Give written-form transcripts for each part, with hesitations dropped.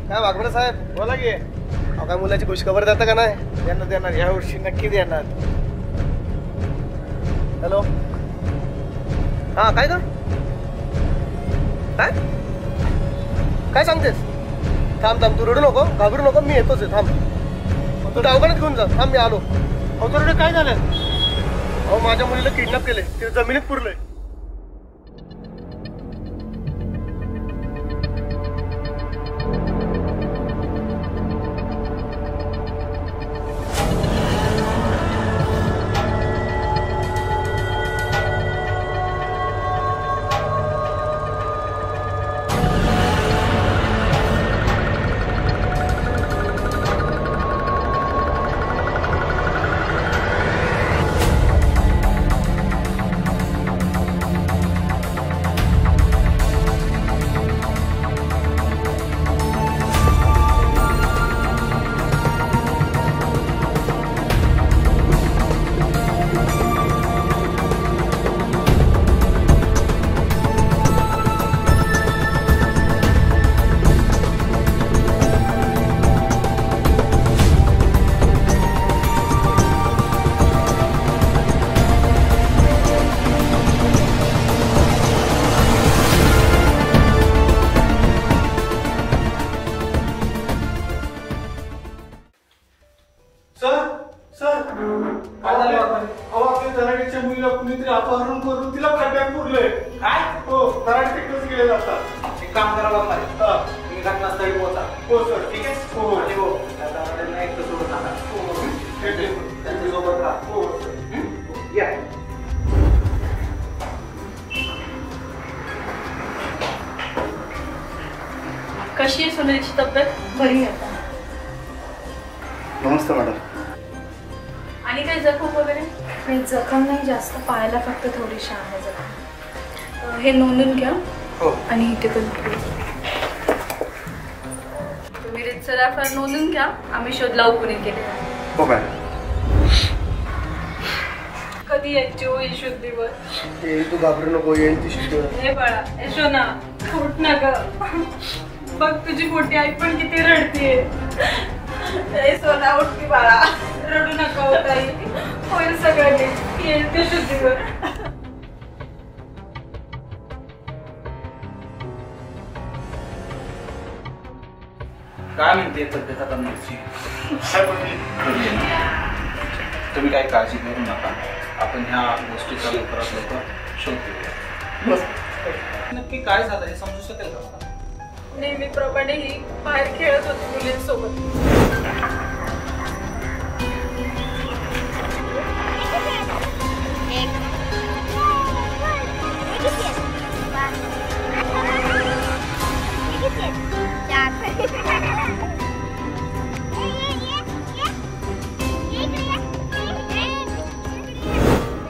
काय वाघबरे साहेब बोला की. काय मुलाची खुशखबर देता का नाही? देणार देणार, ह्या वर्षी नक्की देणार. हॅलो हा काय का काय काय सांगतेस? थांब थांब, तू रडू नको, घाबरू नको, मी येतोच आहे. थांब तू दवाखान्यात घेऊन जा. थांब मी आलो. अहो तर काय झालं? अहो माझ्या मुलीला किडनॅप केले, ते जमिनीत पुरलंय. अपहरण करून तिला खड्ड्यात पुरले. काय? हो, कराड टेक्नॉलॉजी गेले जातात. एक काम करा बाबा, तुम्ही घटनास्थळी पोहोचा. हो सर. ठीक आहे. हो आणि हो त्यांना एक सोडून टाका. हो त्यांच्या सोबत राहा. हो या. कशी आहे सोनालीची तब्येत? बरी आहे. नमस्ते मॅडम. आणि काही जखम वगैरे? नाही, जखम नाही जास्त, पायाला फक्त थोडीशी आहे जखम. हे नोंदून घ्या. हो. आणि इथे पण तुम्ही रितसर एफ.आय.आर नोंदून घ्या. आम्ही शोध लावू कुणी केले. हो मॅडम. कधी यायची होईल शुद्धीवर? तू घाबरू नको, येईल ती शुद्धीवर. हे बाळा, यशोना उठ ना ग. बघ तुझी मोठी आई पण किती रडतीये. सोना उठती बाळा, रडू नका हो ताई, होईल सगळं नीट, येईल ते शुद्धीवर. काय म्हणते तब्येत आता मुलीची? तुम्ही काही काळजी करू नका, आपण ह्या गोष्टीचा लवकरात लवकर शोध घेऊया. नक्की काय झालं हे समजू शकेल का? नेहमीप्रमाणे ही बाहेर खेळत होती मुलींसोबत.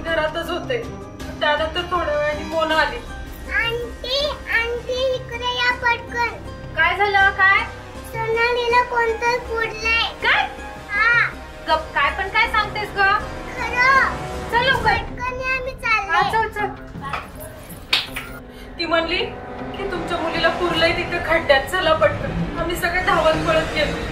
घरातच होते, त्यानंतर थोड्या वेळाने मोना आली. काय झालं? काय सोनालीला कोणतं फुडलंय? काय? हा गप, काय पण काय सांगतेस ग? खरं. चल लवकर. आम्ही चाललोय. चल चल. ती म्हणली की तुमच्या मुलीला पुरलंय तिथे खड्ड्यात, चला पटकन. आम्ही सगळे धावत पळत गेलो.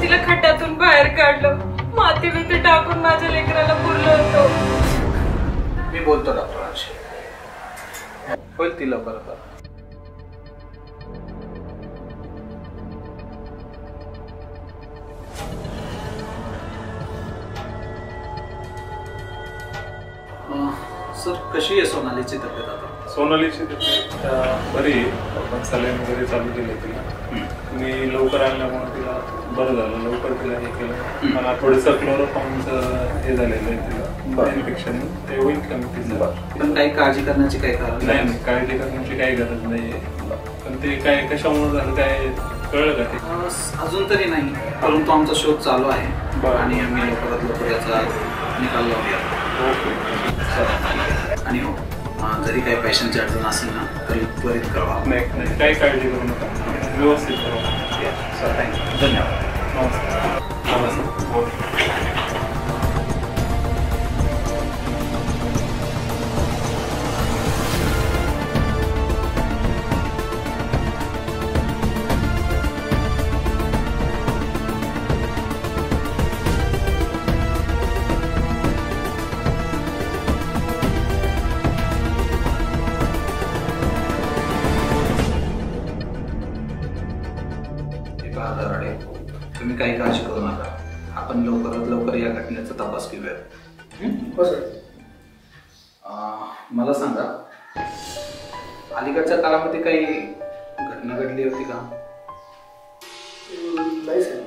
तिला खड्ड्यातून बाहेर काढलं, माती बिती टाकून माझ्या लेकराला पुरलं होतं. मी बोलतो डॉक्टरांशी, होईल ती लवकर. सर, कशी आहे सोनालीची तब्येत आता? सोनालीची तब्येत बरी आहे. आपण सलाईन वगैरे चालू केलं तिला. तुम्ही लवकर आणल्यामुळे तिला बरं झालं, लवकर तिला हे केलं. मला थोडंसं क्लोरोफॉर्मचं हे झालेलं आहे तिला, इन्फेक्शन, ते होईल कमी तिचं. पण काही काळजी करण्याची काही कारण नाही, काळजी करण्याची काही गरज नाही आहे. पण ते काय कशामुळे झालं काय कळलं का ते? अजून तरी नाही, परंतु आमचा शोध चालू आहे आणि आम्ही लवकरात लवकर याचा निकाल लावूया. ओके. आणि हो, जरी काही पैशांची अडचण असेल ना तरी त्वरित कळवा. नाही काही काळजी करू नका, व्यवस्थित करू. सर थँक्यू, धन्यवाद. नमस्कार. तुम्ही काही काळजी करू नका, आपण लवकरात लवकर या घटनेचा तपास घेऊया. हो सर. मला सांगा, अलीकडच्या काळामध्ये काही घटना घडली होती का? नाही सर.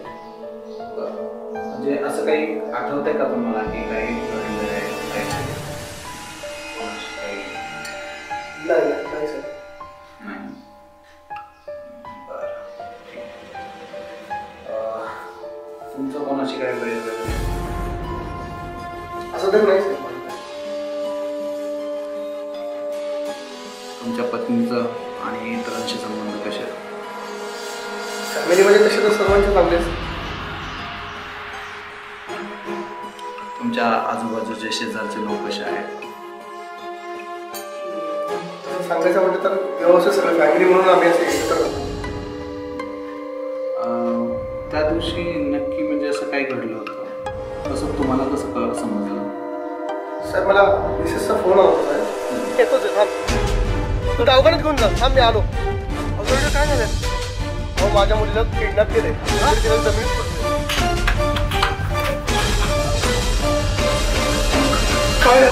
म्हणजे असं काही आठवत आहे का तुम्हाला की काही घडलंय नाही सर. नाही. तुमचं कोणाशी काय वेळ असं तर नाही सर. तुमच्या पत्नीचं आणि इतरांशी संबंध कसे आहेत? फॅमिलीमध्ये तसे तर सर्वांचे चांगलेच. तुमच्या आजूबाजूचे शेजारचे लोक कसे आहेत? सांगायचं म्हटलं तर व्यवस्थित सगळं फॅमिली म्हणून आम्ही असे एकत्र राहतो. त्या दिवशी नक्की म्हणजे असं काय घडलं होतं, कसं तुम्हाला कसं समजलं? साहेब मला मिसेसचा फोन आला होता साहेब. येतोच आहे, थांब. तू दवाखान्यात घेऊन जा. थांब मी आलो. अगोदर काय झालं? अहो माझ्या मुलीला किडनॅप केलंय. तिला जमीन काय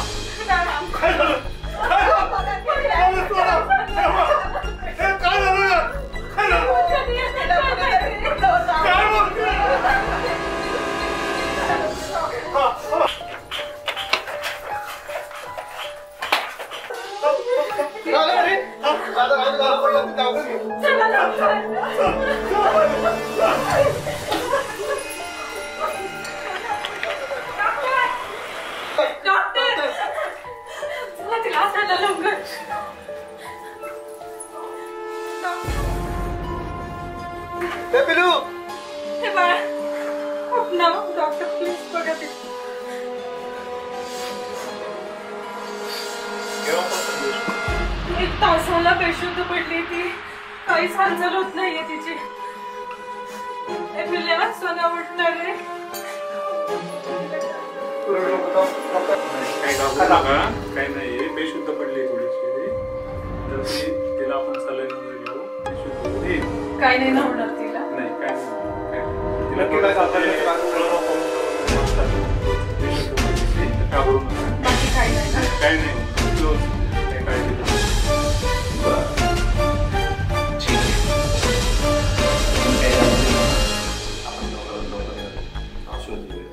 डॉक्टर प्लीज बघा ते. एक तासाला बेशुद्ध पडली ती. काहीच हालचाल होत नाहीये तिची. सोना उठणार आहे. काही नाही, बेशुद्ध पडली थोडीशी. तर तिला आपण सलाईन वगैरे लावू, बेशुद्ध होईल. काही नाही ना होणार तिला. नाही काय तिला घाबरू नका. बाकी काही नाही ना. काही नाही, काही काळजी करू. ठीक आहे, आपण लवकरात लवकर शोध घेऊया.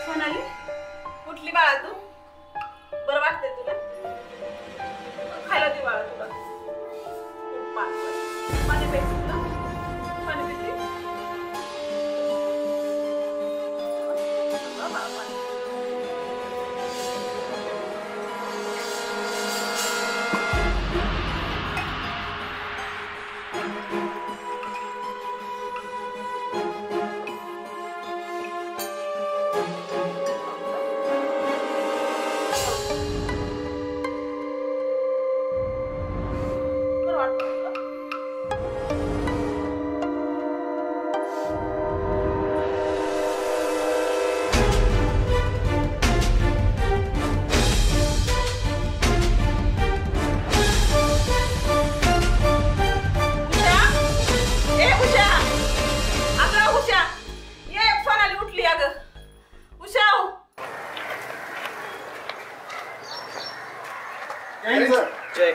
सोनाली, उठली बाळा तू? बरं वाटतंय तुला? खायला दे बाळा तुला. पाणी प्यायचं तुला? पाणी पिते? जय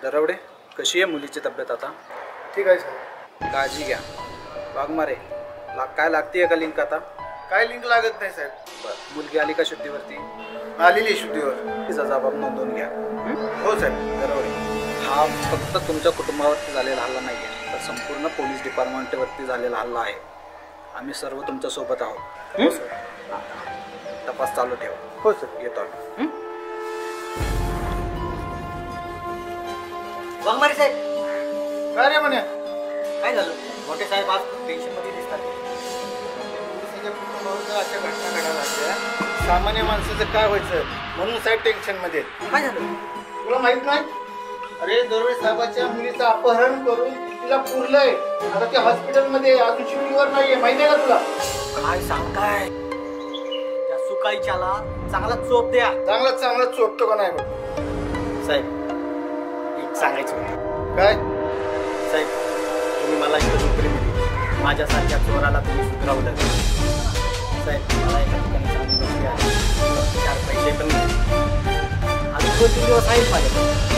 दरवडे, कशी आहे मुलीची तब्येत आता? ठीक आहे साहेब. काळजी घ्या. वाघमारे, काय लागते का लिंक आता? काय लिंक लागत नाही साहेब. बरं, मुलगी आली का शुद्धीवरती? आलेली शुद्धीवर. तिचा जबाब नोंदवून घ्या. हो साहेब. दरवडे, हा फक्त तुमच्या कुटुंबावरती झालेला हल्ला नाही आहे, तर संपूर्ण पोलीस डिपार्टमेंटवरती झालेला हल्ला आहे. आम्ही सर्व तुमच्या सोबत आहोत. हं? तपास चालू ठेवा. हो सर. येतो आम्ही. वाघमारे साहेब. काय रे म्हणे, काय झालं? मोठे साहेब आज टेन्शन मध्ये दिसतात. पोलिसांच्या कुटुंबावर जर अशा घटना घडायला लागल्या, सामान्य माणसाचं काय व्हायचं? म्हणून साहेब टेन्शन मध्ये. काय झालं तुला माहित नाही? अरे दरवेळी साहेबाच्या मुलीचं अपहरण करून तिला पुरलंय. आता ते हॉस्पिटलमध्ये अजून शिफ्टीवर नाहीये. माहिती आहे का तुला? काय सांगताय? त्या सुकाईच्याला चांगला चोप द्या. चांगला चोपतो का नाही साहेब? एक सांगायचं होतं. काय साहेब, तुम्ही मला इकडे नोकरी दिली, माझ्यासारख्या चोराला तुम्ही सुधरवलं. साहेब मला एका ठिकाणी चांगली नोकरी आहे, 4 पैसे पण नाही. अजून 2-3 दिवस आहेत माझ्याकडे.